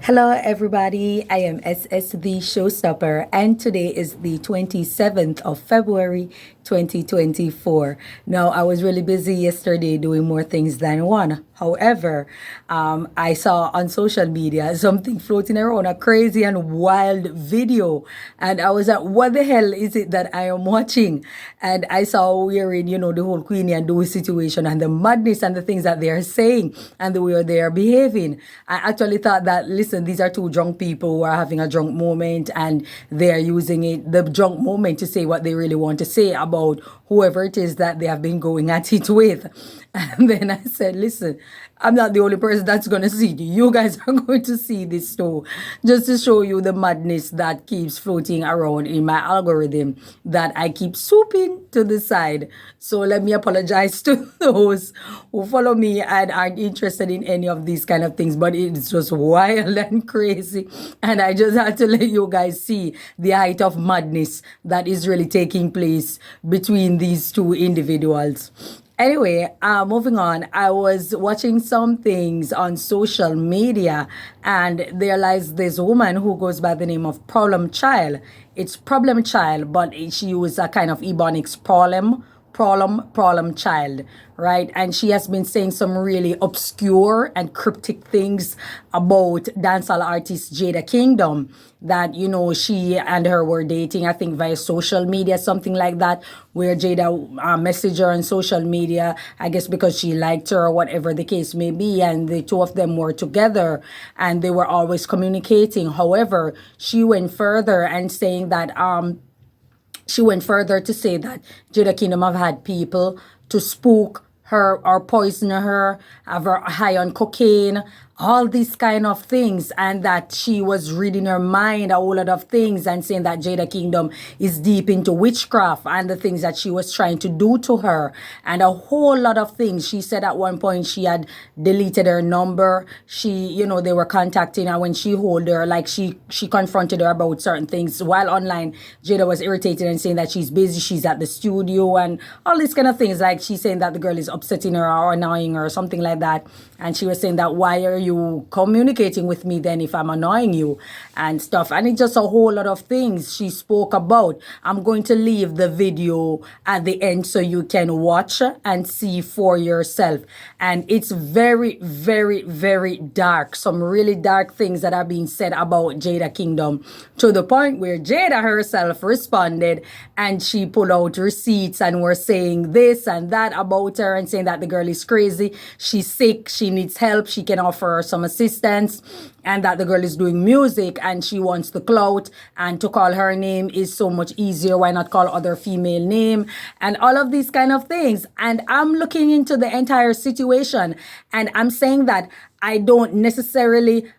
Hello, everybody. I am SS the Showstopper, and today is the 27th of February 2024. Now, I was really busy yesterday doing more things than one. However, I saw on social media something floating around, a crazy and wild video, and I was like, what the hell is it that I am watching? And I saw wearing, the whole Queenie and Dewey situation and the madness and the things that they are saying and the way they are behaving. I actually thought that, listen, these are two drunk people who are having a drunk moment and they're using the drunk moment to say what they really want to say about whoever it is that they have been going at it with. And then I said, listen, I'm not the only person that's going to see it. You guys are going to see this too. Just to show you the madness that keeps floating around in my algorithm that I keep swooping to the side. So let me apologize to those who follow me and aren't interested in any of these kind of things. But it's just wild and crazy. And I just had to let you guys see the height of madness that is really taking place between these two individuals. Anyway, moving on, I was watching some things on social media and there lies this woman who goes by the name of Prolum Child. It's Problem Child, but she used a kind of Ebonics Prolum Child, right? And she has been saying some really obscure and cryptic things about dancehall artist Jada Kingdom, that, she and her were dating, I think via social media, something like that, where Jada messaged her on social media, I guess because she liked her or whatever the case may be, and the two of them were together and they were always communicating. However, she went further and saying that she went further to say that Jada Kingdom have had people to spook her or poison her, have her high on cocaine, all these kind of things, and that she was reading her mind a whole lot of things and saying that Jada Kingdom is deep into witchcraft and the things that she was trying to do to her and a whole lot of things. She said at one point she had deleted her number. They were contacting her when she hold her, like she confronted her about certain things while online. Jada was irritated and saying that she's busy, she's at the studio and all these kind of things. Like she's saying that the girl is upsetting her or annoying her or something like that. And she was saying that, why are you communicating with me then if I'm annoying you and stuff? And it's just a whole lot of things she spoke about. I'm going to leave the video at the end so you can watch and see for yourself. And it's very, very, very dark. Some really dark things that are being said about Jada Kingdom, to the point where Jada herself responded and she pulled out receipts and were saying this and that about her and saying that the girl is crazy, she's sick, she needs help, she can offer her some assistance, and that the girl is doing music and she wants the clout, and to call her name is so much easier, why not call other female name, and all of these kind of things. And I'm looking into the entire situation and I'm saying that I don't necessarily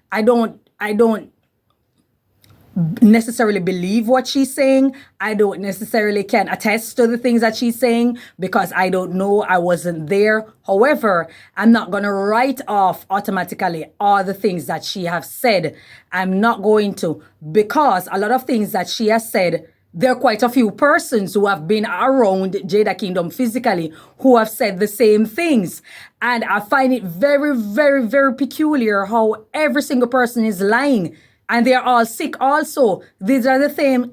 believe what she's saying. I don't necessarily can attest to the things that she's saying because I don't know, I wasn't there. However, I'm not going to write off automatically all the things that she has said. I'm not going to, because a lot of things that she has said, there are quite a few persons who have been around Jada Kingdom physically who have said the same things. And I find it very, very, very peculiar how every single person is lying. And they're all sick also. These are the same.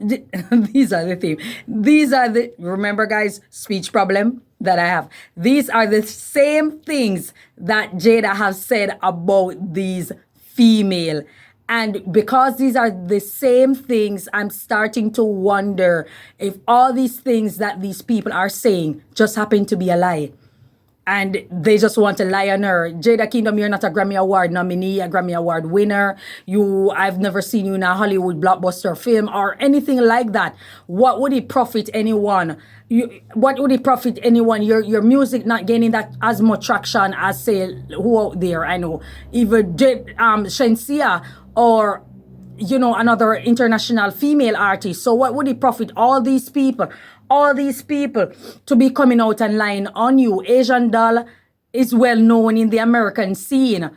Remember guys, speech problem that I have. These are the same things that Jada has said about these female. And because these are the same things, I'm starting to wonder if all these things that these people are saying just happen to be a lie. And they just want to lie on her. Jada Kingdom, you're not a Grammy Award nominee, a Grammy Award winner. I've never seen you in a Hollywood blockbuster film or anything like that. What would it profit anyone? What would it profit anyone? Your music not gaining that as much traction as, say, who out there? I know, even Shensia or another international female artist. So what would it profit all these people to be coming out and lying on you? Asian Doll is well known in the American scene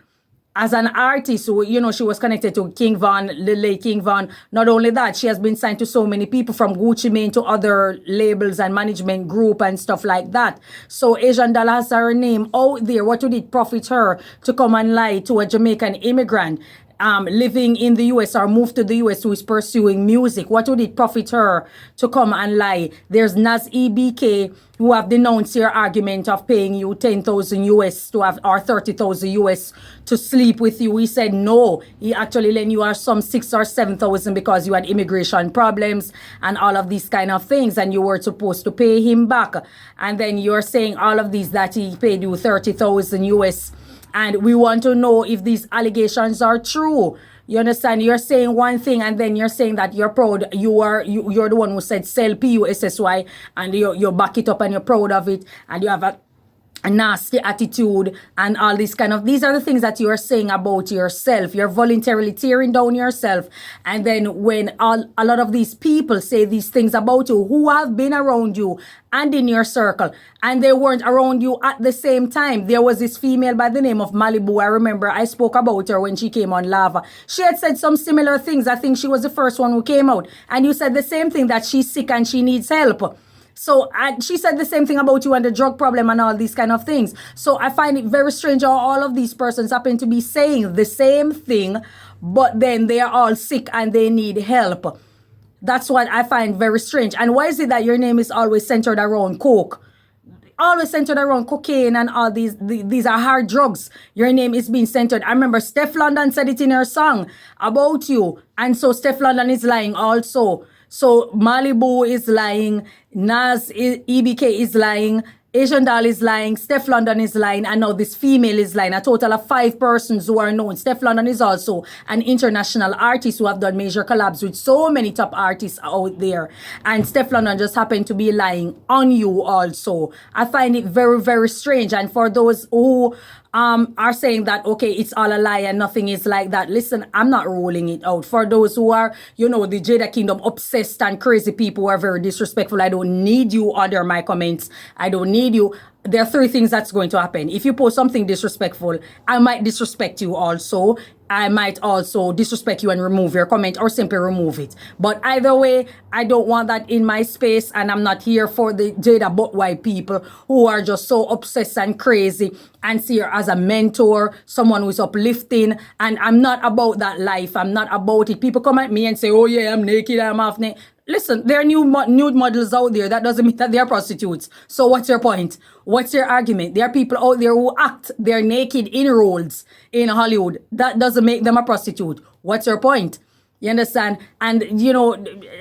as an artist. So, she was connected to King Von, Lil King Von. Not only that, she has been signed to so many people from Gucci Mane to other labels and management group and stuff like that. So Asian Doll has her name out there. What would it profit her to come and lie to a Jamaican immigrant? living in the US or moved to the US, who is pursuing music. What would it profit her to come and lie? There's Nas EBK, who have denounced your argument of paying you 10,000 US to have, or 30,000 US to sleep with you. He said no, he actually lent you some 6 or 7,000 because you had immigration problems and all of these kind of things, and you were supposed to pay him back. And then you're saying all of these, that he paid you 30,000 US. And we want to know if these allegations are true. You understand? You're saying one thing, and then you're saying that you're proud. You're the one who said sell PUSSY, and you back it up and you're proud of it, and you have a nasty attitude and all these are the things that you're saying about yourself. You're voluntarily tearing down yourself. And then when a lot of these people say these things about you, who have been around you and in your circle, and they weren't around you at the same time. There was this female by the name of Malibu. I remember I spoke about her when she came on Lava. She had said some similar things. I think she was the first one who came out, and you said the same thing, that she's sick and she needs help. So she said the same thing about you and the drug problem and all these kind of things. So I find it very strange how all of these persons happen to be saying the same thing, but then they are all sick and they need help. That's what I find very strange. And why is it that your name is always centered around coke? Always centered around cocaine and all these are hard drugs. Your name is being centered. I remember Steph London said it in her song about you. And so Steph London is lying also. So Malibu is lying, Nas EBK is lying, Asian Doll is lying, Steph London is lying, and now this female is lying. A total of 5 persons who are known. Steph London is also an international artist who have done major collabs with so many top artists out there. And Steph London just happened to be lying on you also. I find it very, very strange. And for those who are saying that, okay, it's all a lie and nothing is like that. Listen, I'm not ruling it out. For those who are, the Jada Kingdom obsessed and crazy people who are very disrespectful, I don't need you under my comments. I don't need you. There are 3 things that's going to happen. If you post something disrespectful, I might disrespect you also. I might also disrespect you and remove your comment or simply remove it. But either way, I don't want that in my space, and I'm not here for the Jada but white people who are just so obsessed and crazy and see her as a mentor, someone who's uplifting. And I'm not about that life. I'm not about it. People come at me and say, oh yeah, I'm naked, I'm half naked. Listen, there are nude models out there. That doesn't mean that they're prostitutes. So what's your point? What's your argument? There are people out there who act they're naked in roles in Hollywood. That doesn't make them a prostitute. What's your point? You understand? And,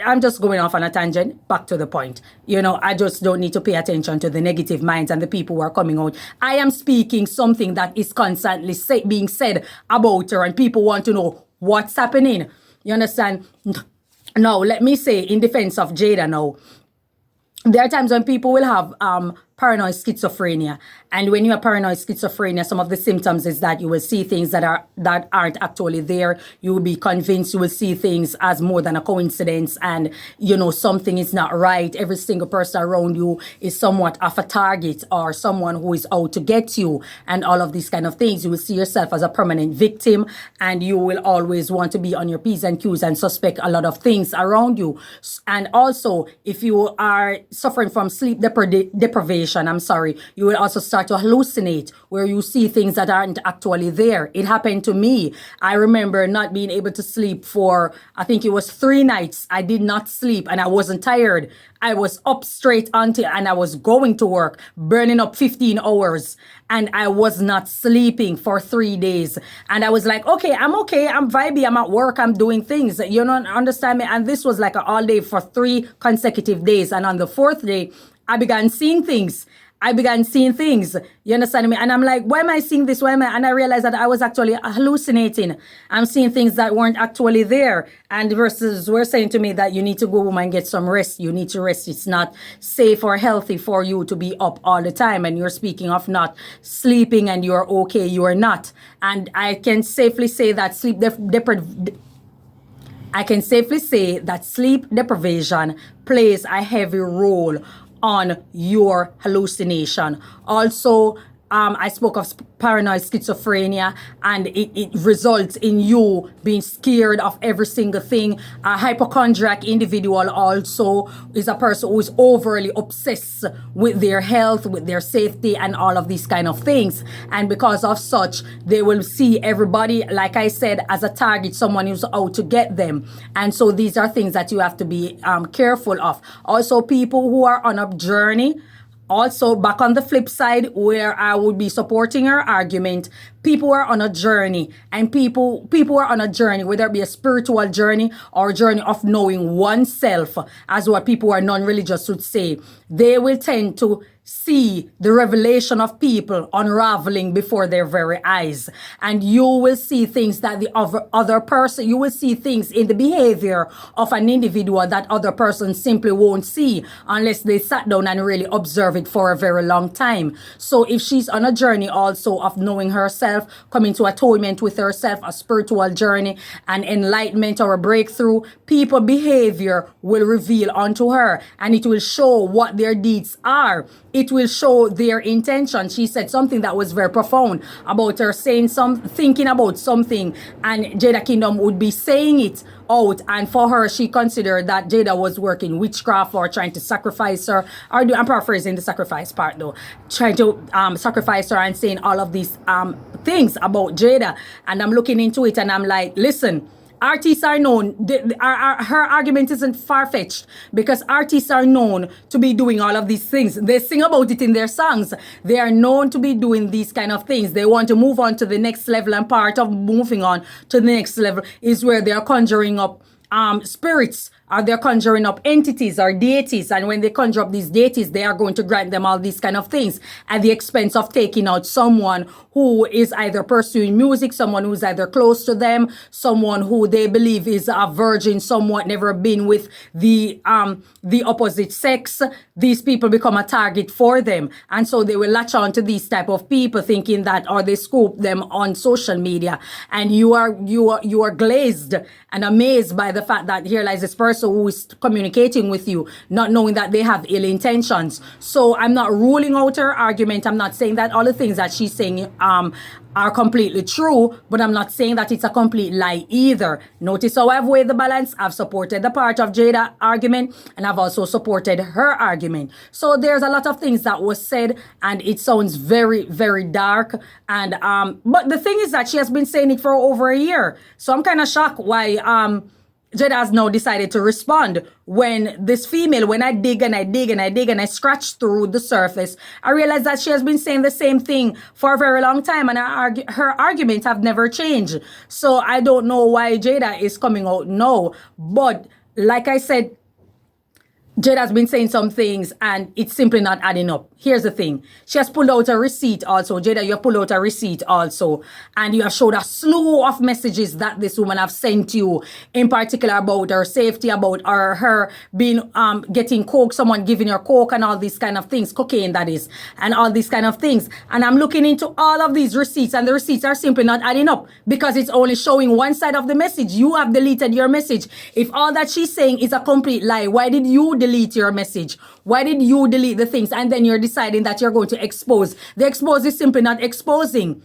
I'm just going off on a tangent. Back to the point. I just don't need to pay attention to the negative minds and the people who are coming out. I am speaking something that is constantly being said about her, and people want to know what's happening. You understand? Now, let me say in defense of Jada now, there are times when people will have paranoid schizophrenia. And when you have paranoid schizophrenia, some of the symptoms is that you will see things that aren't actually there. You will be convinced, you will see things as more than a coincidence, and something is not right. Every single person around you is somewhat of a target or someone who is out to get you, and all of these kind of things. You will see yourself as a permanent victim, and you will always want to be on your P's and Q's and suspect a lot of things around you. And also, if you are suffering from sleep deprivation, you will also start to hallucinate, where you see things that aren't actually there. It happened to me. I remember not being able to sleep for, I think it was 3 nights. I did not sleep and I wasn't tired. I was up straight until, and I was going to work, burning up 15 hours. And I was not sleeping for 3 days. And I was like, okay, I'm vibey, I'm at work, I'm doing things. You don't understand me? And this was like an all day for 3 consecutive days. And on the 4th day, I began seeing things. You understand me? And I'm like, why am I seeing this? And I realized that I was actually hallucinating. I'm seeing things that weren't actually there. And versus were saying to me that you need to go home and get some rest. You need to rest. It's not safe or healthy for you to be up all the time. And you're speaking of not sleeping and you're okay. You are not. And I can safely say that sleep deprivation plays a heavy role on your hallucination. Also, I spoke of paranoid schizophrenia, and it results in you being scared of every single thing. A hypochondriac individual also is a person who is overly obsessed with their health, with their safety, and all of these kind of things. And because of such, they will see everybody, like I said, as a target, someone who's out to get them. And so these are things that you have to be careful of. Also, people who are on a journey. Also, back on the flip side, where I would be supporting her argument, people are on a journey, and people are on a journey, whether it be a spiritual journey or a journey of knowing oneself, as what people who are non-religious would say. They will tend to see the revelation of people unraveling before their very eyes. And you will see things that the other person, you will see things in the behavior of an individual that other person simply won't see unless they sat down and really observe it for a very long time. So if she's on a journey also of knowing herself, coming to atonement with herself, a spiritual journey, an enlightenment or a breakthrough, people behavior will reveal unto her, and it will show what their deeds are. It will show their intention. She said something that was very profound about her thinking about something, and Jada Kingdom would be saying it out. And for her, she considered that Jada was working witchcraft or trying to sacrifice her. I'm paraphrasing the sacrifice part though. Trying to sacrifice her and saying all of these things about Jada. And I'm looking into it and I'm like, listen, artists are known, her argument isn't far-fetched, because artists are known to be doing all of these things. They sing about it in their songs. They are known to be doing these kind of things. They want to move on to the next level, and part of moving on to the next level is where they are conjuring up spirits, or they're conjuring up entities or deities. And when they conjure up these deities, they are going to grant them all these kind of things at the expense of taking out someone who is either pursuing music, someone who's either close to them, someone who they believe is a virgin, somewhat never been with the opposite sex. These people become a target for them. And so they will latch on to these type of people, thinking that, or they scoop them on social media. And you are glazed and amazed by the fact that here lies this person who is communicating with you, not knowing that they have ill intentions. So I'm not ruling out her argument. I'm not saying that all the things that she's saying are completely true, but I'm not saying that it's a complete lie either. Notice how I've weighed the balance. I've supported the part of Jada argument, and I've also supported her argument. So there's a lot of things that was said, and it sounds very, very dark. And but the thing is that she has been saying it for over a year. So I'm kind of shocked why Jada has now decided to respond when this female, when I dig and I dig and I dig and I scratch through the surface, I realize that she has been saying the same thing for a very long time, and her arguments have never changed. So I don't know why Jada is coming out now. But like I said, Jada's been saying some things and it's simply not adding up. Here's the thing. She has pulled out a receipt also. Jada, you have pulled out a receipt also. And you have showed a slew of messages that this woman have sent you, in particular about her safety, about her being getting coke, someone giving her coke and all these kind of things, cocaine that is, and all these kind of things. And I'm looking into all of these receipts, and the receipts are simply not adding up because it's only showing one side of the message. You have deleted your message. If all that she's saying is a complete lie, why did you delete your message? Why did you delete the things? And then you're deciding that you're going to expose. The expose is simply not exposing,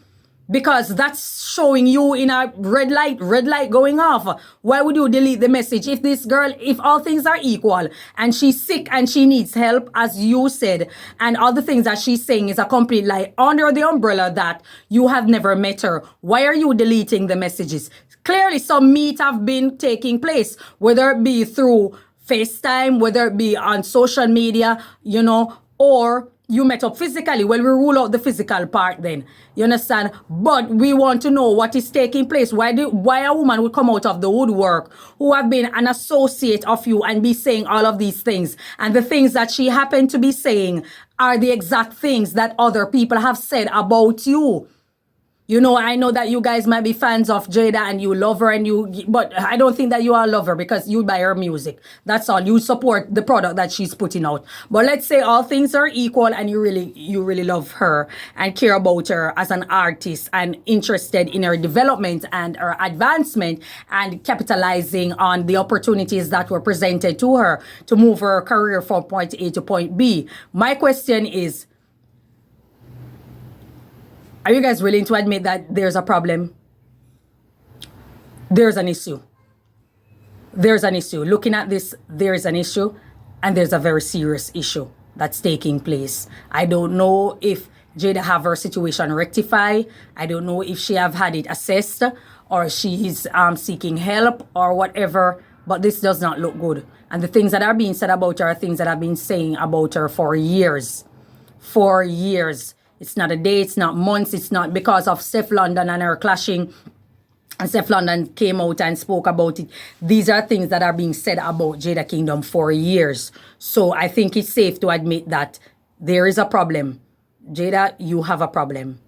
because that's showing you in a red light going off. Why would you delete the message? If this girl, if all things are equal and she's sick and she needs help, as you said, and all the things that she's saying is a complete lie under the umbrella that you have never met her, why are you deleting the messages? Clearly some meet have been taking place, whether it be through FaceTime, whether it be on social media, or you met up physically. Well, we rule out the physical part then. You understand? But we want to know what is taking place. Why a woman would come out of the woodwork who have been an associate of you and be saying all of these things. And the things that she happened to be saying are the exact things that other people have said about you. I know that you guys might be fans of Jada and you love her, but I don't think that you all love her because you buy her music. That's all. You support the product that she's putting out. But let's say all things are equal and you really love her and care about her as an artist and interested in her development and her advancement and capitalizing on the opportunities that were presented to her to move her career from point A to point B. My question is, Are you guys willing to admit that there's a problem? There's an issue. There's an issue. Looking at this, there's an issue, and there's a very serious issue that's taking place. I don't know if Jada have her situation rectified. I don't know if she have had it assessed or she's seeking help or whatever, but this does not look good. And the things that are being said about her are things that I've been saying about her for years. For years. It's not a day, it's not months, it's not because of Steph London and her clashing. And Steph London came out and spoke about it. These are things that are being said about Jada Kingdom for years. So I think it's safe to admit that there is a problem. Jada, you have a problem.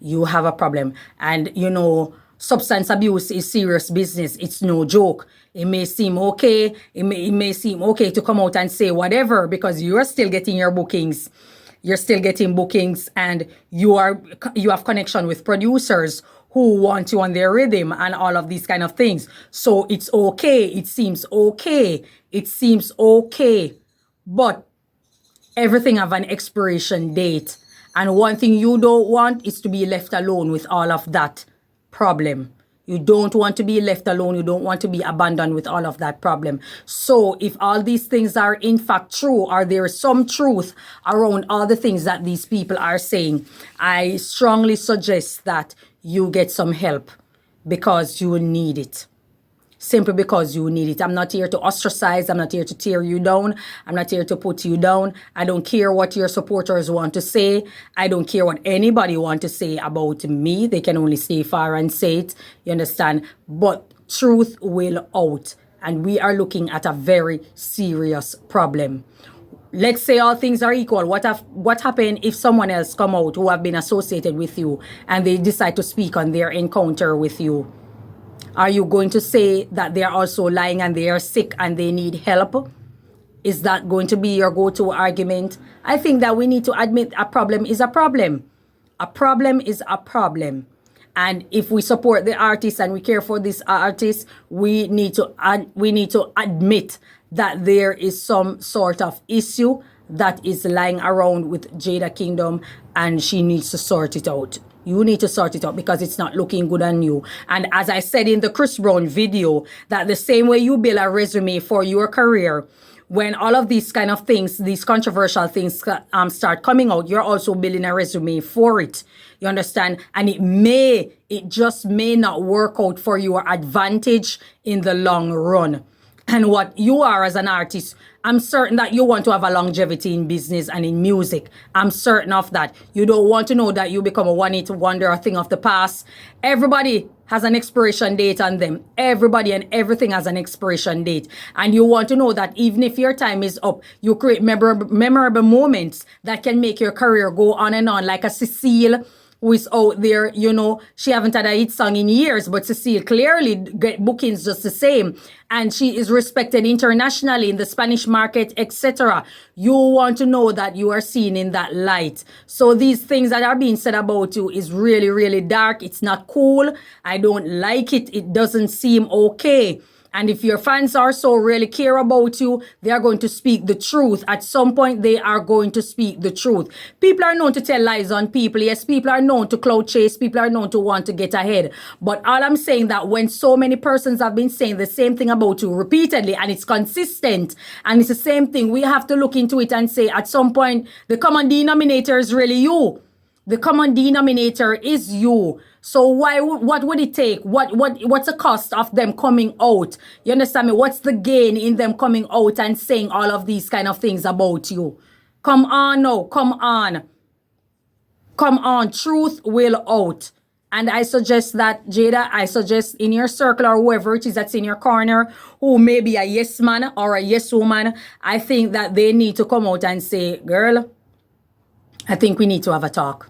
You have a problem. And, you know, substance abuse is serious business. It's no joke. It may seem okay. It may seem okay to come out and say whatever because you're still getting your bookings. You're still getting bookings and you have connection with producers who want you on their rhythm and all of these kind of things. So it's okay. It seems okay. It seems okay. But everything have an expiration date. And one thing you don't want is to be left alone with all of that problem. You don't want to be left alone. You don't want to be abandoned with all of that problem. So if all these things are in fact true, or there is some truth around all the things that these people are saying, I strongly suggest that you get some help because you need it. Simply because you need it. I'm not here to ostracize. I'm not here to tear you down. I'm not here to put you down. I don't care what your supporters want to say. I don't care what anybody want to say about me. They can only stay far and say it. You understand? But truth will out. And we are looking at a very serious problem. Let's say all things are equal. What happened if someone else come out who have been associated with you and they decide to speak on their encounter with you? Are you going to say that they are also lying and they are sick and they need help? Is that going to be your go-to argument? I think that we need to admit a problem is a problem. A problem is a problem. And if we support the artists and we care for these artists, we need to admit that there is some sort of issue that is lying around with Jada Kingdom and she needs to sort it out. You need to sort it out because it's not looking good on you. And as I said in the Chris Brown video, that the same way you build a resume for your career, when all of these kind of things, these controversial things start coming out, you're also building a resume for it. You understand? And it just may not work out for your advantage in the long run. And what you are as an artist, I'm certain that you want to have a longevity in business and in music. I'm certain of that. You don't want to know that you become a one-hit wonder, a thing of the past. Everybody has an expiration date on them. Everybody and everything has an expiration date. And you want to know that even if your time is up, you create memorable moments that can make your career go on and on, like a Cecile, who is out there, you know, she haven't had a hit song in years, but Cecile clearly get bookings just the same. And she is respected internationally in the Spanish market, etc. You want to know that you are seen in that light. So these things that are being said about you is really, really dark. It's not cool. I don't like it. It doesn't seem okay. And if your fans are so really care about you, they are going to speak the truth. At some point, they are going to speak the truth. People are known to tell lies on people. Yes, people are known to clout chase. People are known to want to get ahead. But all I'm saying that when so many persons have been saying the same thing about you repeatedly, and it's consistent, and it's the same thing, we have to look into it and say at some point, the common denominator is really you. The common denominator is you. So what would it take? What's the cost of them coming out? You understand me? What's the gain in them coming out and saying all of these kind of things about you? Come on now, come on. Come on, truth will out. And I suggest that, Jada, I suggest in your circle or whoever it is that's in your corner, who may be a yes man or a yes woman, I think that they need to come out and say, girl, I think we need to have a talk.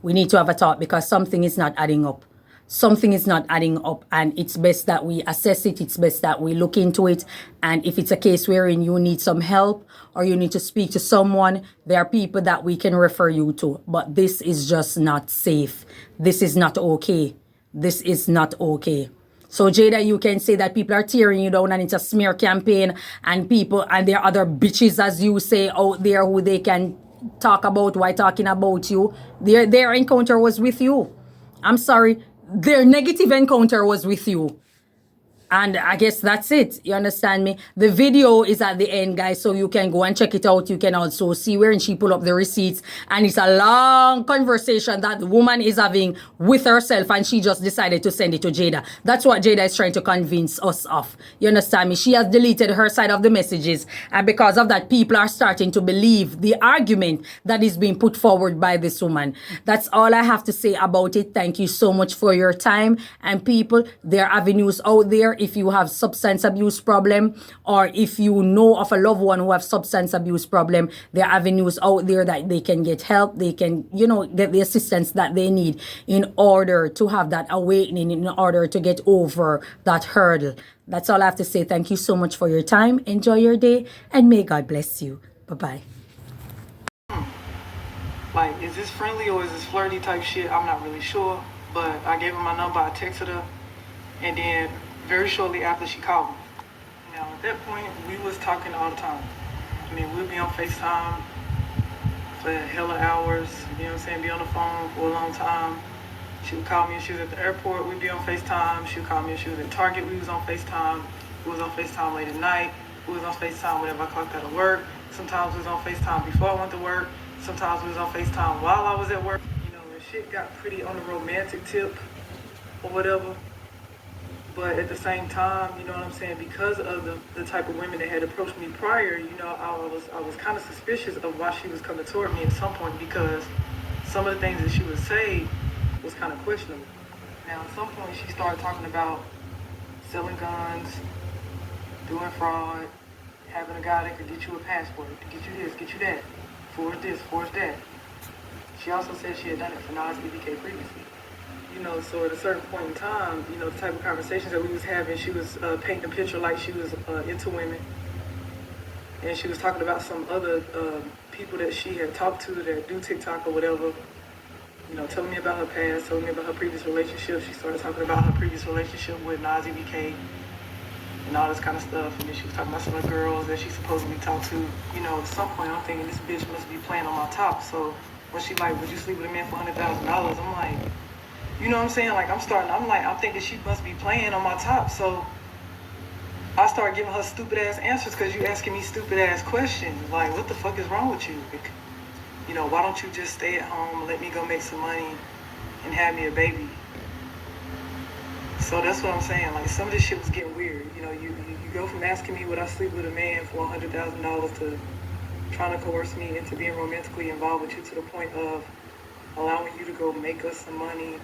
We need to have a talk because something is not adding up. Something is not adding up, and it's best that we assess it. It's best that we look into it. And if it's a case wherein you need some help or you need to speak to someone, there are people that we can refer you to. But this is just not safe. This is not okay. This is not okay. So Jada, you can say that people are tearing you down and it's a smear campaign, and people, and there are other bitches, as you say, out there who they can talk about why talking about you. Their encounter was with you. I'm sorry. Their negative encounter was with you. And I guess that's it. You understand me? The video is at the end, guys, so you can go and check it out. You can also see where she pull up the receipts. And it's a long conversation that the woman is having with herself, and she just decided to send it to Jada. That's what Jada is trying to convince us of. You understand me? She has deleted her side of the messages. And because of that, people are starting to believe the argument that is being put forward by this woman. That's all I have to say about it. Thank you so much for your time. And people, there are avenues out there. If you have substance abuse problem, or if you know of a loved one who have substance abuse problem, there are avenues out there that they can get help. They can, get the assistance that they need in order to have that awakening, in order to get over that hurdle. That's all I have to say. Thank you so much for your time. Enjoy your day, and may God bless you. Bye-bye. Like, is this friendly or is this flirty type shit? I'm not really sure. But I gave her my number, I texted her, and then very shortly after she called me. Now, at that point, we was talking all the time. I mean, we'd be on FaceTime for hella hours, you know what I'm saying, be on the phone for a long time. She would call me if she was at the airport, we'd be on FaceTime. She would call me if she was at Target, we was on FaceTime. We was on FaceTime late at night. We was on FaceTime whenever I clocked out of work. Sometimes we was on FaceTime before I went to work. Sometimes we was on FaceTime while I was at work. You know, and shit got pretty on the romantic tip or whatever. But at the same time, you know what I'm saying, because of the type of women that had approached me prior, I was kind of suspicious of why she was coming toward me at some point, because some of the things that she would say was kind of questionable. Now, at some point, she started talking about selling guns, doing fraud, having a guy that could get you a passport, to get you this, get you that, forge this, forge that. She also said she had done it for Nas BBK previously. So at a certain point in time, the type of conversations that we was having, she was painting a picture like she was into women. And she was talking about some other people that she had talked to that do TikTok or whatever, telling me about her past, telling me about her previous relationship. She started talking about her previous relationship with Nas BK and all this kind of stuff. And then she was talking about some of the girls that she supposedly talked to. At some point, I'm thinking this bitch must be playing on my top. So when she like, would you sleep with a man for $100,000? I'm like, you know what I'm saying? Like, I'm thinking she must be playing on my top. So I start giving her stupid ass answers because you asking me stupid ass questions. Like, what the fuck is wrong with you? Why don't you just stay at home and let me go make some money and have me a baby? So that's what I'm saying. Like, some of this shit was getting weird. You go from asking me would I sleep with a man for $100,000 to trying to coerce me into being romantically involved with you to the point of allowing you to go make us some money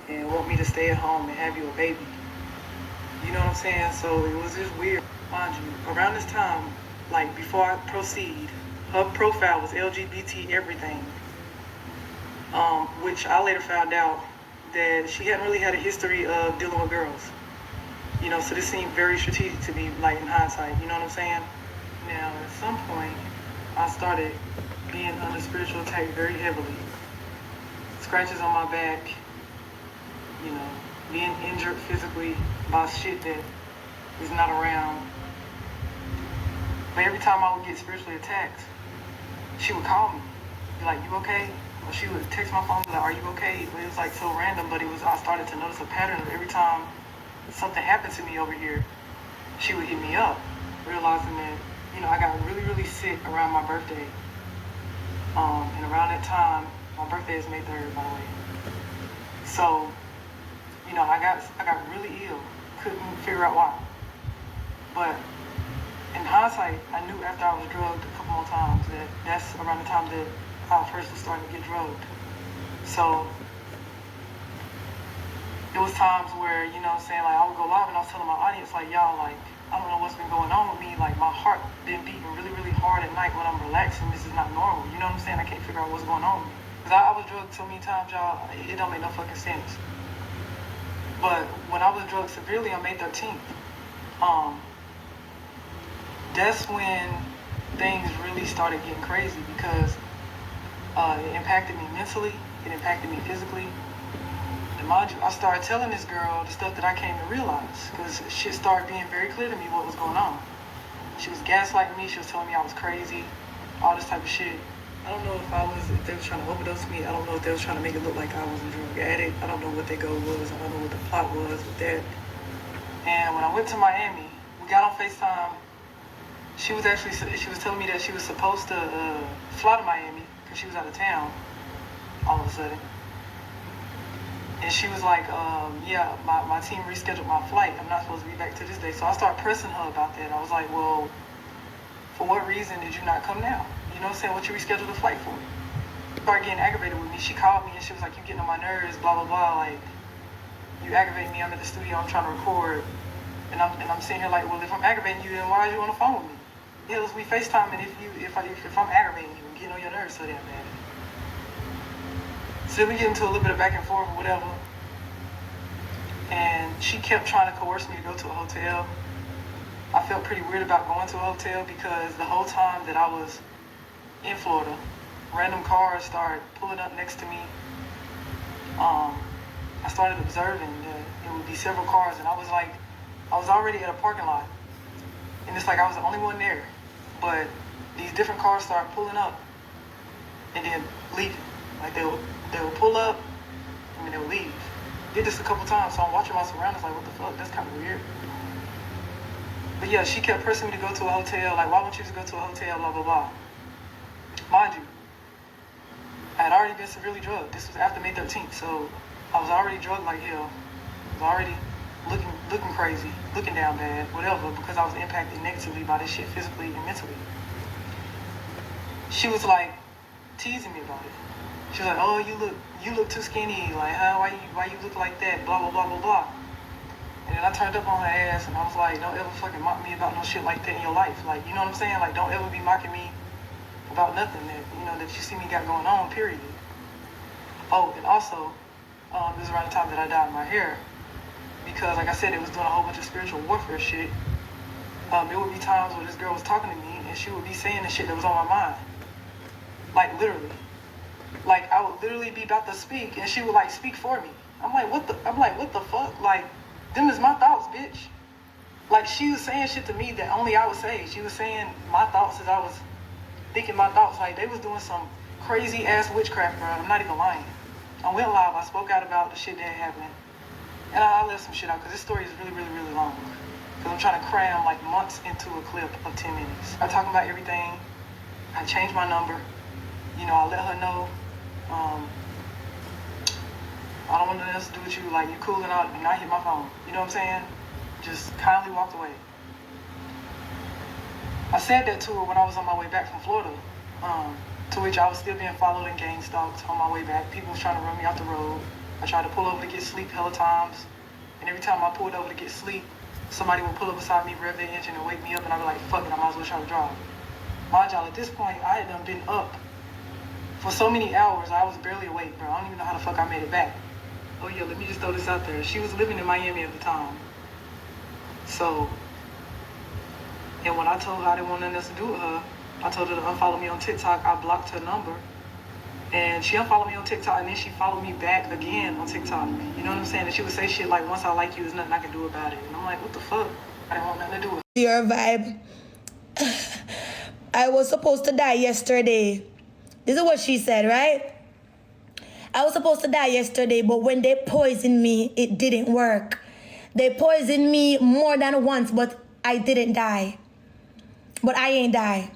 and want me to stay at home and have you a baby. You know what I'm saying? So it was just weird. Mind you, around this time, like before I proceed, her profile was LGBT everything. Which I later found out that she hadn't really had a history of dealing with girls. So this seemed very strategic to me, like in hindsight, you know what I'm saying? Now, at some point, I started being under spiritual attack very heavily. Scratches on my back, being injured physically by shit that is not around. But every time I would get spiritually attacked, she would call me, be like, you okay? Or she would text my phone, be like, are you okay? But it was like so random, but I started to notice a pattern of every time something happened to me over here, she would hit me up, realizing that, I got really, really sick around my birthday. And around that time, my birthday is May 3rd, by the way. So, I got really ill. Couldn't figure out why. But in hindsight, I knew after I was drugged a couple more times that that's around the time that I first was starting to get drugged. So it was times where, like I would go live and I was telling my audience, like, y'all, like, I don't know what's been going on with me. Like, my heart been beating really, really hard at night when I'm relaxing. This is not normal. You know what I'm saying? I can't figure out what's going on with me. Because I was drugged so many times, y'all, it don't make no fucking sense. But when I was drugged severely on May 13th, that's when things really started getting crazy, because it impacted me mentally, it impacted me physically. And mind you, I started telling this girl the stuff that I came to realize, because shit started being very clear to me what was going on. She was gaslighting me, she was telling me I was crazy, all this type of shit. I don't know if they was trying to overdose me. I don't know if they was trying to make it look like I was a drug addict. I don't know what their goal was. I don't know what the plot was with that. And when I went to Miami, we got on FaceTime. She was telling me that she was supposed to fly to Miami because she was out of town all of a sudden. And she was like, yeah, my team rescheduled my flight. I'm not supposed to be back to this day. So I started pressing her about that. I was like, well, for what reason did you not come now? You know what I'm saying? What you rescheduled the flight for? She started getting aggravated with me. She called me and she was like, you getting on my nerves, blah, blah, blah. Like, you aggravate me. I'm at the studio. I'm trying to record. And I'm sitting here like, well, if I'm aggravating you, then why are you on the phone with me? Yeah, let's we FaceTime, and if I'm aggravating you and getting on your nerves so damn bad. So we get into a little bit of back and forth or whatever. And she kept trying to coerce me to go to a hotel. I felt pretty weird about going to a hotel because the whole time that I was in Florida, random cars started pulling up next to me. I started observing that there would be several cars, and I was already at a parking lot. And it's like I was the only one there. But these different cars started pulling up and then leaving. Like they would pull up and then they would leave. Did this a couple times, so I'm watching my surroundings like, what the fuck, that's kind of weird. But yeah, she kept pressing me to go to a hotel, like, why won't you just go to a hotel, blah, blah, blah. Mind you, I had already been severely drugged. This was after May 13th, so I was already drugged like hell. I was already looking crazy, looking down bad, whatever, because I was impacted negatively by this shit physically and mentally. She was like teasing me about it. She was like, oh, you look too skinny, like, huh, why you look like that, blah, blah, blah, blah, blah. And then I turned up on her ass and I was like, don't ever fucking mock me about no shit like that in your life. Like, you know what I'm saying? Like, don't ever be mocking me about nothing that, you know, that you see me got going on, period. Oh, and also, this is around the time that I dyed my hair. Because, like I said, it was doing a whole bunch of spiritual warfare shit. There would be times where this girl was talking to me and she would be saying the shit that was on my mind. Like, literally. Like, I would literally be about to speak and she would, like, speak for me. I'm like, what the fuck? Like, them is my thoughts, bitch. Like, she was saying shit to me that only I would say. She was saying my thoughts as I was thinking my thoughts. Like, they was doing some crazy ass witchcraft, bro. I'm not even lying. I went live. I spoke out about the shit that happened. And I left some shit out because this story is really, really, really long. Because I'm trying to cram like months into a clip of 10 minutes. I'm talking about everything. I changed my number. You know, I let her know. I don't want nothing else to do with you. Like, you cool and all. Do not hit my phone. You know what I'm saying? Just kindly walked away. I said that to her when I was on my way back from Florida. To which I was still being followed and gang stalked on my way back. People was trying to run me off the road. I tried to pull over to get sleep hella times. And every time I pulled over to get sleep, somebody would pull up beside me, rev their engine, and wake me up. And I'd be like, fuck it, I might as well try to drive. Mind y'all, at this point, I had done been up for so many hours, I was barely awake, bro. I don't even know how the fuck I made it back. Oh yeah, let me just throw this out there. She was living in Miami at the time. So, and when I told her I didn't want nothing else to do with her, I told her to unfollow me on TikTok. I blocked her number. And she unfollowed me on TikTok, and then she followed me back again on TikTok. You know what I'm saying? And she would say shit like, once I like you, there's nothing I can do about it. And I'm like, what the fuck? I didn't want nothing to do with it. Your vibe. I was supposed to die yesterday. This is what she said, right? I was supposed to die yesterday, but when they poisoned me, it didn't work. They poisoned me more than once, but I didn't die. But I ain't die.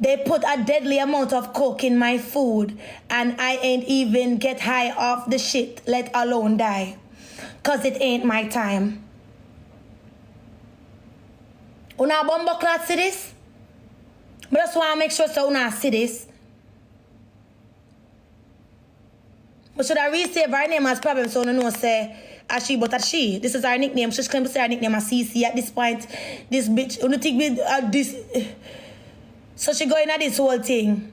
They put a deadly amount of coke in my food, and I ain't even get high off the shit, let alone die. Cause it ain't my time. Una bomba clat see this? But I just want to make sure so una see this. But should I resave her name as problem so no say as she but as she. This is her nickname. She claims to say her nickname as CC at this point. This bitch, you think me this. So she going at this whole thing.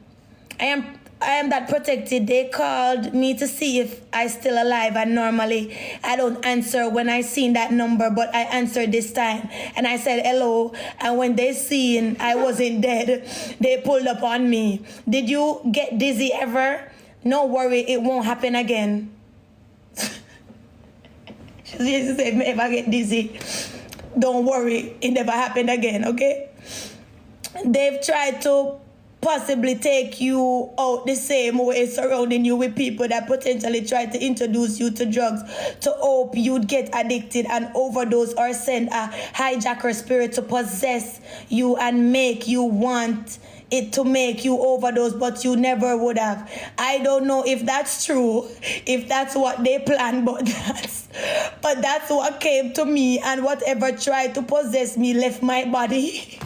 I am that protected. They called me to see if I still alive, and normally I don't answer when I seen that number, but I answered this time and I said hello, and when they seen I wasn't dead, they pulled up on me. Did you get dizzy ever? No worry, it won't happen again. She said, if I get dizzy, don't worry, it never happened again, okay? They've tried to possibly take you out the same way, surrounding you with people that potentially try to introduce you to drugs to hope you'd get addicted and overdose, or send a hijacker spirit to possess you and make you want it to make you overdose, but you never would have. I don't know if that's true, if that's what they planned, but that's what came to me, and whatever tried to possess me left my body.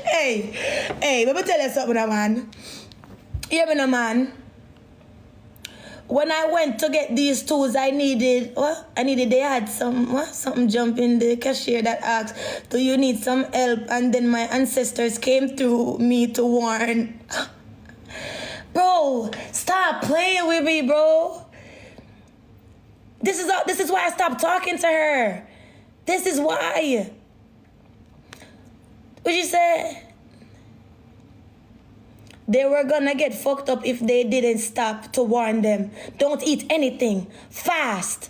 Hey, let me tell you something, man. Hear me, no, man. When I went to get these tools, they had something jump in the cashier that asked, do you need some help? And then my ancestors came through me to warn. Bro, stop playing with me, bro. This is why I stopped talking to her. This is why. What you say? They were gonna get fucked up if they didn't stop to warn them. Don't eat anything. Fast.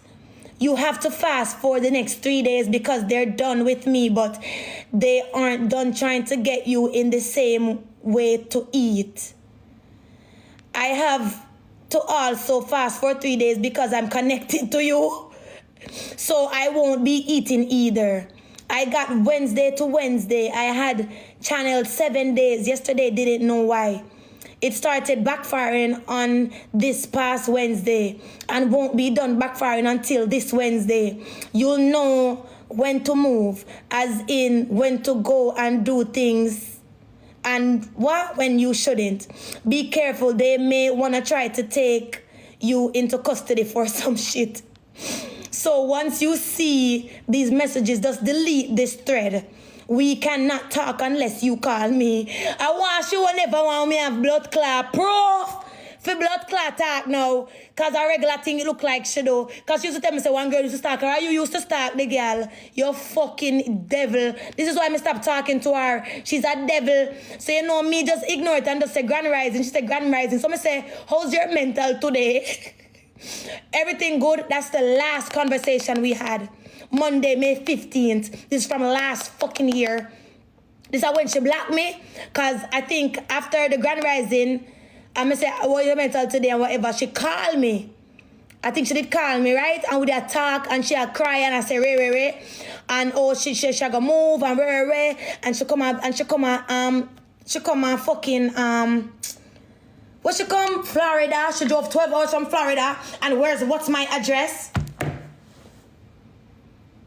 You have to fast for the next 3 days because they're done with me, but they aren't done trying to get you in the same way to eat. I have to also fast for 3 days because I'm connected to you. So I won't be eating either. I got Wednesday to Wednesday. I had channeled 7 days. Yesterday, didn't know why. It started backfiring on this past Wednesday and won't be done backfiring until this Wednesday. You'll know when to move, as in when to go and do things and when you shouldn't. Be careful. They may want to try to take you into custody for some shit. So once you see these messages, just delete this thread. We cannot talk unless you call me. I want you never want me have blood clot proof for blood clot talk now. Cause a regular thing it look like she do. Cause she used to tell me say one girl used to stalk her. You used to stalk the girl. You fucking devil. This is why I stop talking to her. She's a devil. So you know me just ignore it and just say grand rising. She said grand rising. So I say, how's your mental today? Everything good? That's the last conversation we had. Monday, May 15th. This is from last fucking year. This is when she blocked me. Because I think after the grand rising, I'm going to say, what you mental today and whatever. She called me. I think she did call me, right? And we did talk and she had cry and I say, Ray. And she gonna move and Ray. And she come Florida. She drove 12 hours from Florida. And what's my address?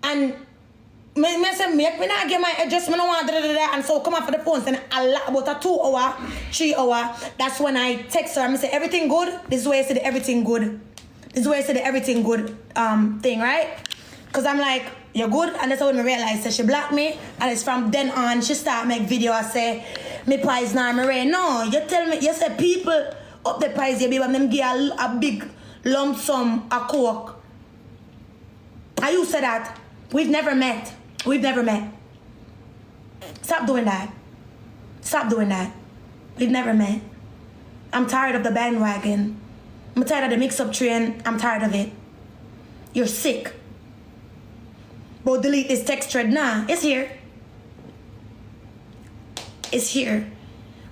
And me say, make me not get my address, me no want and so come off for the phone, and a lot about a 2 hour, 3 hour. That's when I text her and I say, everything good? This is where I say the everything good. This is where I say the everything good thing, right? Because I'm like, you're good? And that's when I realized that she blocked me. And it's from then on, she start make video. I say, me pies now, me rain. No, you tell me, you say people up the pies, you baby, and them give a big lump sum of coke. And you said that. We've never met. Stop doing that. We've never met. I'm tired of the bandwagon. I'm tired of the mix-up train. I'm tired of it. You're sick. But delete this text thread. Nah, it's here.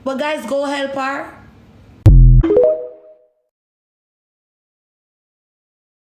But guys, go help her.